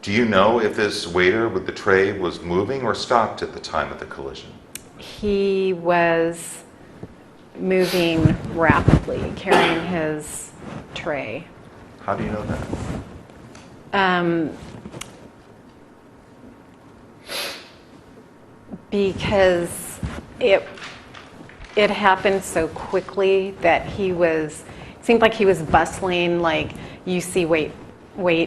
Do you know if this waiter with the tray was moving or stopped at the time of the collision? He was moving rapidly, carrying his tray. How do you know that? Because it happened so quickly that seemed like he was bustling, like you see wait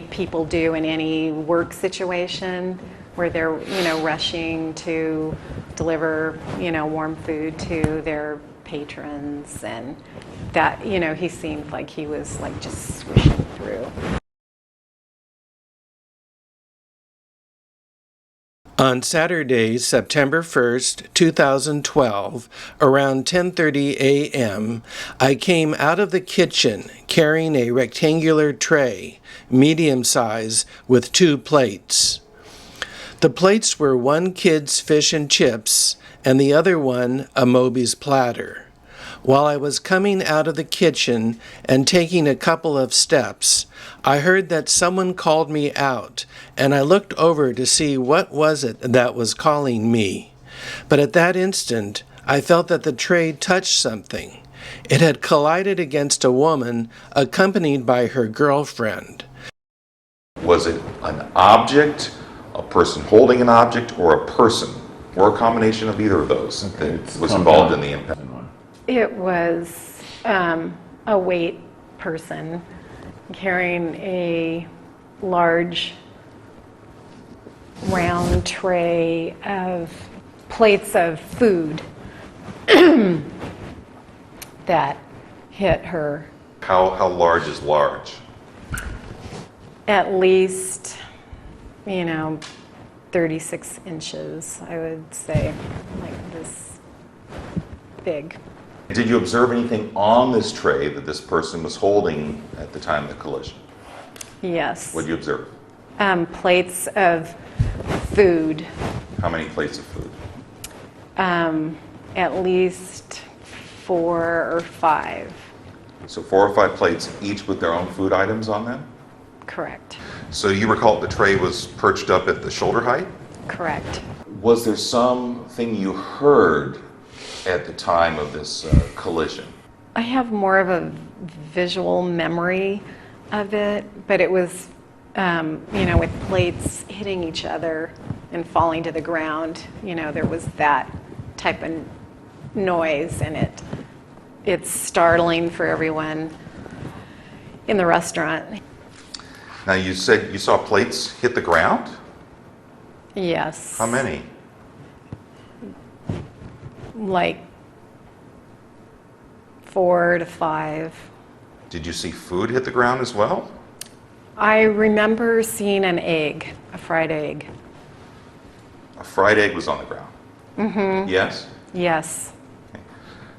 people do in any work situation where they're rushing to deliver warm food to their patrons, and that he seemed like he was like just swishing through. On Saturday, September 1st, 2012, around 10:30 a.m., I came out of the kitchen carrying a rectangular tray, medium size, with 2 plates. The plates were one kid's fish and chips and the other one a Moby's platter. While I was coming out of the kitchen and taking a couple of steps, I heard that someone called me out, and I looked over to see what was it that was calling me. But at that instant, I felt that the tray touched something. It had collided against a woman accompanied by her girlfriend. Was it an object, a person holding an object, or a person, or a combination of either of those that was involved in the impact? It was a wait person carrying a large round tray of plates of food that hit her. How large is large? At least, 36 inches, I would say, like this big. Did you observe anything on this tray that this person was holding at the time of the collision? Yes. What did you observe? Plates of food. How many plates of food? At least 4 or 5. So 4 or 5 plates, each with their own food items on them? Correct. So you recall the tray was perched up at the shoulder height? Correct. Was there something you heard at the time of this collision? I have more of a visual memory of it, but it was, with plates hitting each other and falling to the ground, there was that type of noise, and it's startling for everyone in the restaurant. Now you said you saw plates hit the ground? Yes. How many? Like 4 to 5. Did you see food hit the ground as well? I remember seeing an egg, a fried egg. A fried egg was on the ground? Mm-hmm. Yes? Yes. Okay.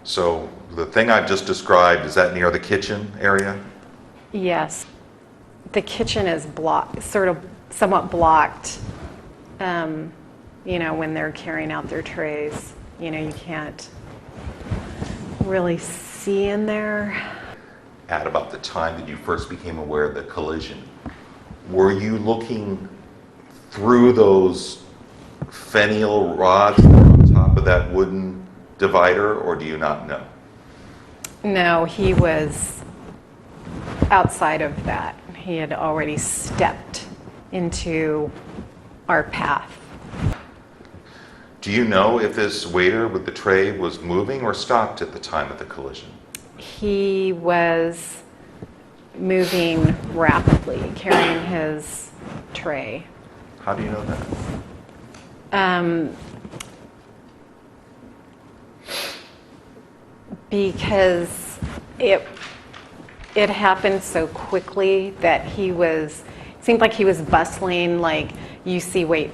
So the thing I've just described, is that near the kitchen area? Yes. The kitchen is somewhat blocked, when they're carrying out their trays. You can't really see in there. At about the time that you first became aware of the collision, were you looking through those finial rods on top of that wooden divider, or do you not know? No, he was outside of that. He had already stepped into our path. Do you know if this waiter with the tray was moving or stopped at the time of the collision? He was moving rapidly, carrying his tray. How do you know that? Because it happened so quickly that seemed like he was bustling, like you see wait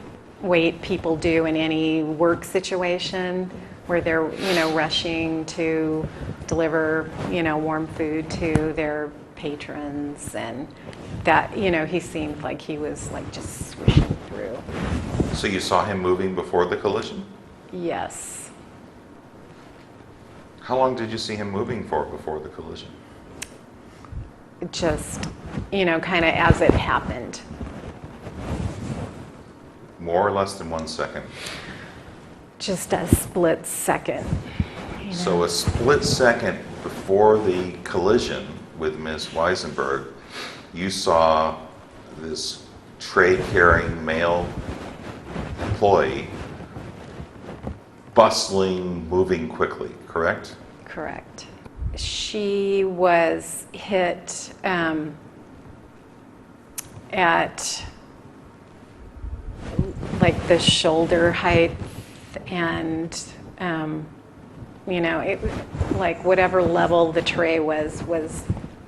people do in any work situation where they're rushing to deliver warm food to their patrons, and that he seemed like he was like just swishing through. So you saw him moving before the collision? Yes. How long did you see him moving for before the collision? Just kind of as it happened. More or less than 1 second? Just a split second. You know? So a split second before the collision with Ms. Weissenberg, you saw this tray-carrying male employee bustling, moving quickly, correct? Correct. She was hit at like the shoulder height, and you know, it like whatever level the tray was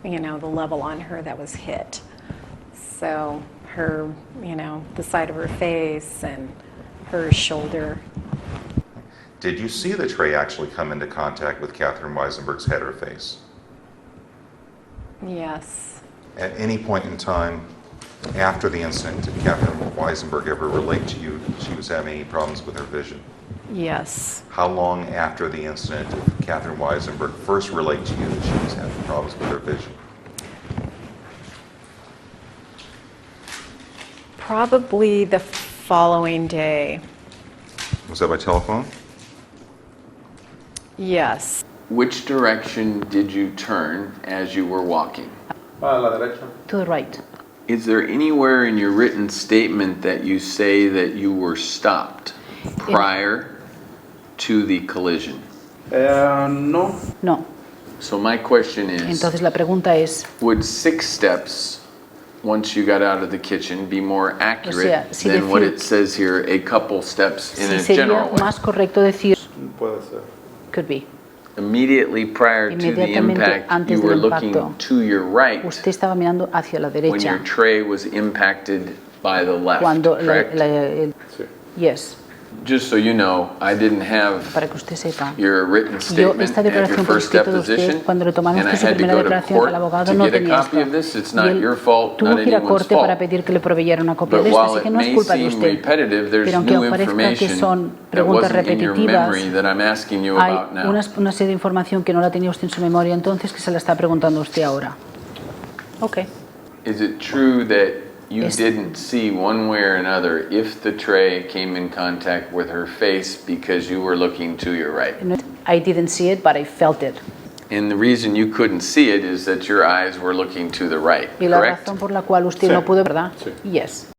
you know, the level on her that was hit. So her, you know, the side of her face and her shoulder. Did you see the tray actually come into contact with Catherine Weisenberg's head or face? Yes. At any point in time after the incident, did Catherine Weisenberg ever relate to you that she was having any problems with her vision? Yes. How long after the incident did Catherine Weisenberg first relate to you that she was having problems with her vision? Probably the following day. Was that by telephone? Yes. Which direction did you turn as you were walking? A la derecha. To the right. Is there anywhere in your written statement that you say that you were stopped prior to the collision? No. No. So my question is, Entonces la pregunta es, would 6 steps once you got out of the kitchen be more accurate si than what decir- it says here, a couple steps in si a sería general way? más correcto decir, Puede ser. could be, Immediately prior to the Inmediatamente impact, antes you del were looking impacto, to your right usted estaba mirando hacia la when your derecha tray was impacted by the left, cuando correct? Sí. yes, Just so you know, I didn't have para que usted sepa. your written Yo statement esta at your declaración por first escrito de usted, deposition, cuando le tomaron and I usted su had to primera go to declaración, el court abogado to no get a tenía copy esto. of this. It's Y not él your fault, tuvo not que ir a anyone's corte para fault. pedir que le proveyera una copia But de esto, while así it que no es may culpa de seem usted. repetitive, there's Pero aunque new parezca que information son that preguntas wasn't in your repetitivas, memory that I'm asking you hay about now. una serie de información que no la tenía usted en su memoria entonces que se la está preguntando usted ahora. Ok. Is it true that you Es- didn't see one way or another if the tray came in contact with her face because you were looking to your right? I didn't see it, but I felt it. And the reason you couldn't see it is that your eyes were looking to the right, Y la correct? razón por la cual usted Sí. no pudo, ¿verdad? Sí. Yes.